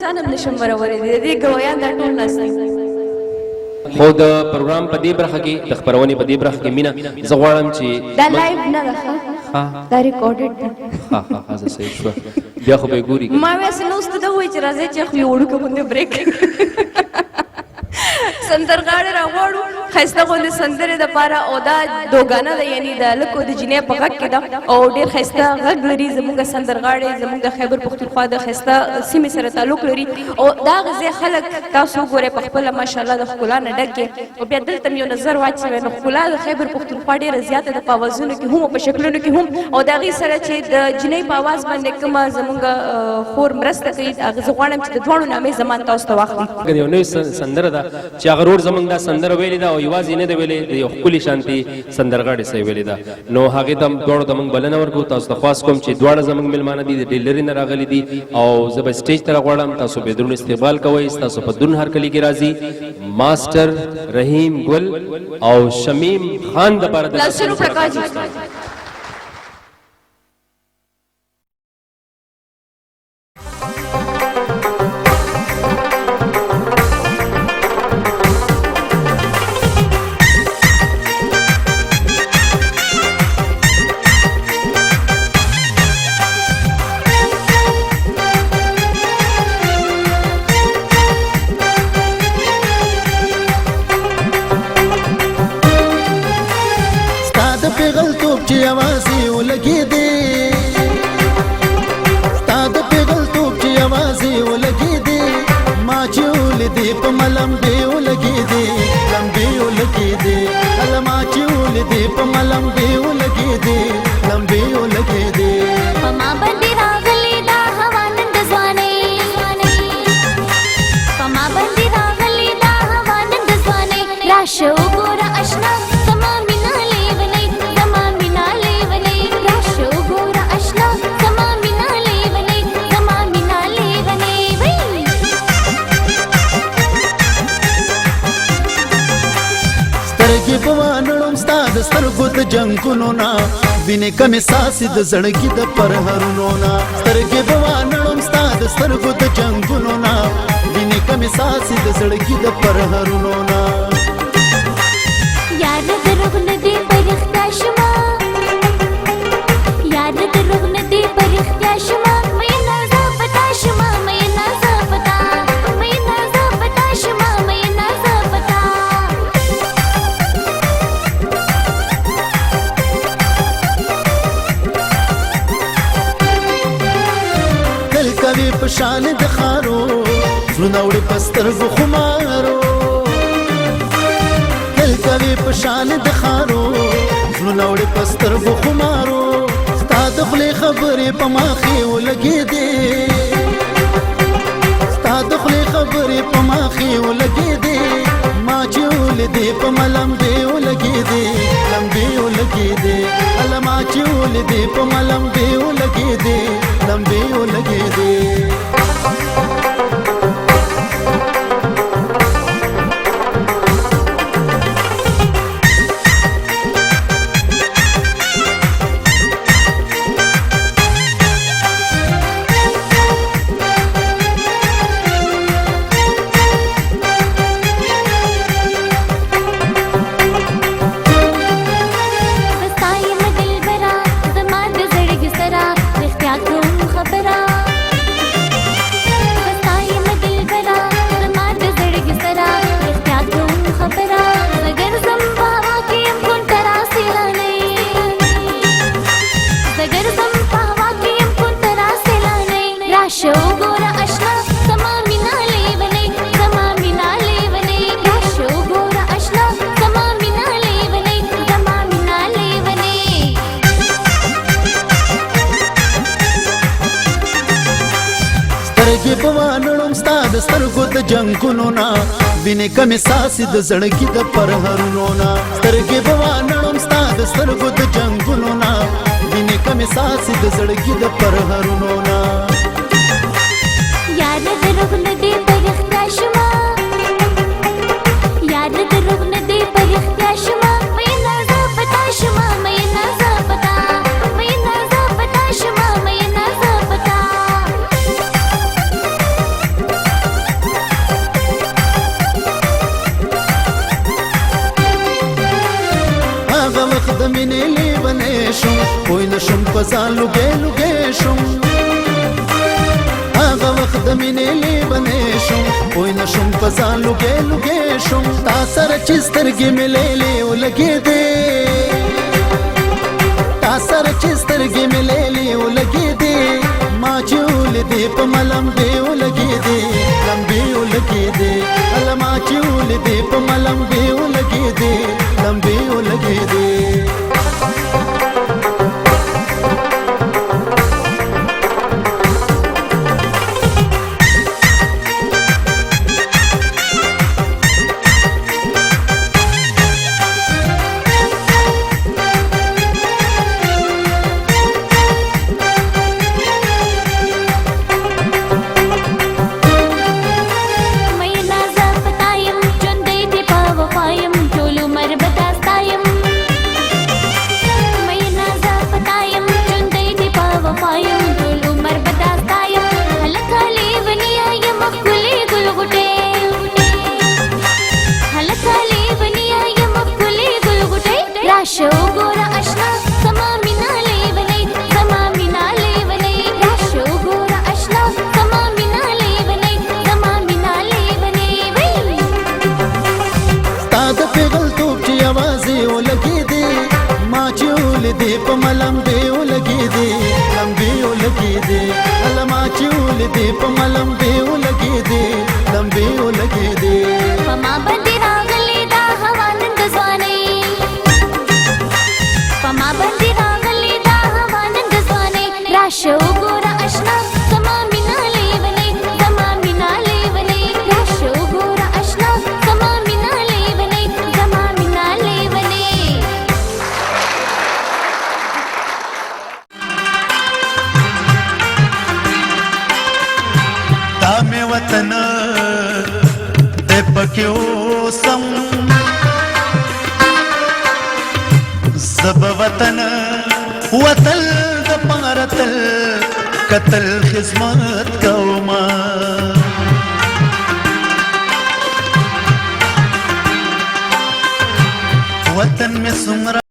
ځانم نشم برابرېدی د دې ګویان دا ټول ناست دي. خو د پروګرام په دې برخه کې د خپرونې په دې برخه کې مینه زه غواړم چې دا لایو نه ده دا ریکارډډ ده. ها زه صحیح شوه بیا خو به ګوري ما ویسې نو ست دا وایي چې راځي چې خو یو وړوکه غوندې بریک سندرغاړی راغواړو ښایسته غوندې سندرې دپاره او دا دوګانه ده یعنې د هلک او د جینۍ په غږ کې ده او ډېر ښایسته غږ لري زموږ سندرغاړی زموږ د خیبر پښتونخوا د ښایسته سیمې سره تعلق لري او دا غځې خلک تاسو وګورئ په خپله ماشاءالله د ښکلا نه ډک دی او بیا دلته مې یو نظر واچوی نو ښکلا د خیبر پښتونخوا ډېره زیاته ده په اوازونو کې هم او په شکلونو کې هم او د هغې سره چې د جینۍ په اواز باندې کومه زموږ خور مرسته کوي هغه زه غواړم چې د دواړو نامې زمان تاسو ته واخلي. یو نوې سندره ده چې هغه روډ زموږ دا سندره ویلې ده او یوازې نه ده ویلې د یو ښکلي شانتي سندرغاړې سره ویلې ده نو هغې ته دواړو ته موږ بلنه ورکړو. تاسو ته خواست کوم چې دواړه زموږ میلمانه دي د ډېر لرې نه راغلي دي او زه به سټیج ته راغواړم تاسو به درون استقبال کوئ. ستاسو په درون هرکلي کې راځي ماسټر رحیم ګل او شمیم خان دپاره د جنگونو نا وینې کمې ساسې د زړګي د پرهرونو نا سترګې به وانړم ستا د سترګو د جنګونو نا وینې کمې ساسې د زړګي د پرهرونو نا یار دروغ نه دی پرختیا شما یار دروغ نه دی پرختیا شما مې نازا پتا شما مې نازا پتا مې نازا پتا شما مې نازا پتا شان د خارو زړونه وړي پسترګو خمارو دل کوي په شان د خارو زړونه وړي پسترګو خمارو ستا د خولې خبرې په ماخې ولګېدې ستا د خولې خبرې په ماخې ولګېدې ما چې ولیدې په ملمبې ولګېدې لمبې ولګېدې هله ما چې ولیدې په ملمبې ولګېدې لمبې ولګېدې جنگونو نا وینې کمې ساسې د زړګي د پرهرونو نا سترګې به وانړم ستا د سترګو د جنګونو نا وینې کمې ساسې د زړګي د پرهرونو نا یار دروغ نه دی پرختیا شما یار دروغ نه دی پرختیا شما مې نازا پتا شما مې نازا پتا مې نازا پتا شما مې نازا پتا مینې لیونی شم پوی نشم په ځان لوګی لوګی شم هغه وخت د مینې لیونی شم پوی نشم په ځان لوګی لوګی شم تا سره چې سترګې مې لیلې ولګېدې تا سره چې سترګې مې لیلې ولګېدې ما چې ولیدې په ملمبې ولګېدې لمبې ولګېدې هله ما چې ولیدې په ملمبې ولګېدې لمبې ولګېدې राशो गोरा अशना समा मिना लेवने समा मिना लेवने राशो गोरा अशना समा मिना लेवने समा मिना लेवने ताद पेगल तोपची आवाज़े ولګېدې ما چې ولیدې په ملمبې ولګېدې لمبې ولګېدې هله ما چې ولیدې په ملمبې ولګېدې لمبې ولګېدې पमा बंदी रागली दा हवा नंद स्वाने पमा बंदी रागली दा हवा नंद स्वाने राशो गोरा अशना समा मिना लेवने समा मिना लेवने राशो गोरा अशना समा मिना लेवने समा मिना लेवने तामे वतन दे पक्यो सम जब वतन वतल द पारतल कतल खिदमत कौमा वतन में सुमरा